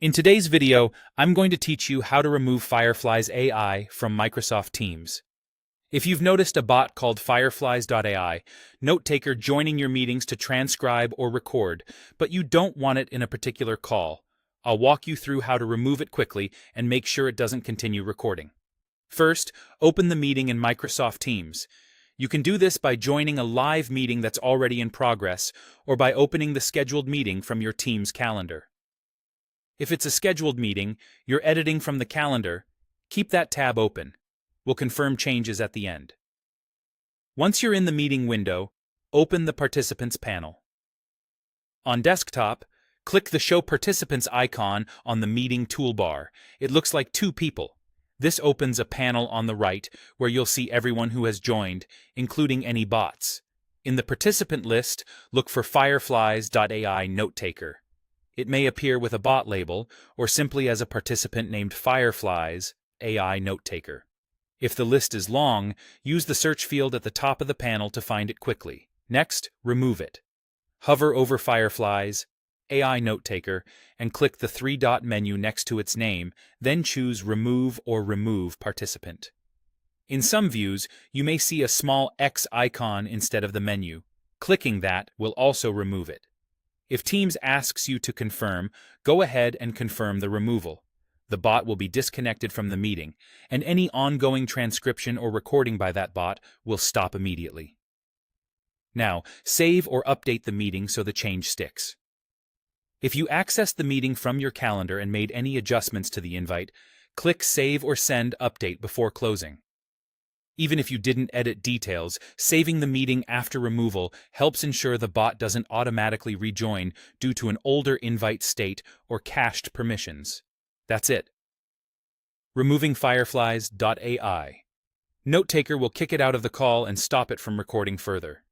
In today's video, I'm going to teach you how to remove Firefly's AI from Microsoft Teams. If you've noticed a bot called Fireflies.ai, note-taker joining your meetings to transcribe or record, but you don't want it in a particular call, I'll walk you through how to remove it quickly and make sure it doesn't continue recording. First, open the meeting in Microsoft Teams. You can do this by joining a live meeting that's already in progress, or by opening the scheduled meeting from your Teams calendar. If it's a scheduled meeting, you're editing from the calendar, keep that tab open. We'll confirm changes at the end. Once you're in the meeting window, open the Participants panel. On desktop, click the Show Participants icon on the meeting toolbar. It looks like two people. This opens a panel on the right where you'll see everyone who has joined, including any bots. In the participant list, look for Fireflies.ai note-taker. It may appear with a bot label, or simply as a participant named Fireflies AI note-taker. If the list is long, use the search field at the top of the panel to find it quickly. Next, remove it. Hover over Fireflies AI note-taker and click the three-dot menu next to its name, then choose Remove or Remove Participant. In some views, you may see a small X icon instead of the menu. Clicking that will also remove it. If Teams asks you to confirm, go ahead and confirm the removal. The bot will be disconnected from the meeting, and any ongoing transcription or recording by that bot will stop immediately. Now, save or update the meeting so the change sticks. If you accessed the meeting from your calendar and made any adjustments to the invite, click Save or Send Update before closing. Even if you didn't edit details, saving the meeting after removal helps ensure the bot doesn't automatically rejoin due to an older invite state or cached permissions. That's it. Removing Fireflies.ai. Note-taker will kick it out of the call and stop it from recording further.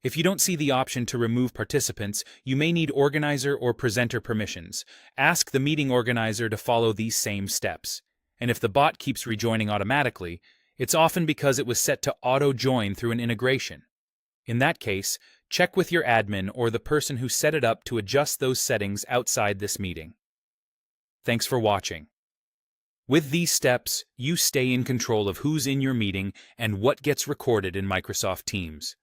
If you don't see the option to remove participants, you may need organizer or presenter permissions. Ask the meeting organizer to follow these same steps. And if the bot keeps rejoining automatically, it's often because it was set to auto-join through an integration. In that case, check with your admin or the person who set it up to adjust those settings outside this meeting. Thanks for watching. With these steps, you stay in control of who's in your meeting and what gets recorded in Microsoft Teams.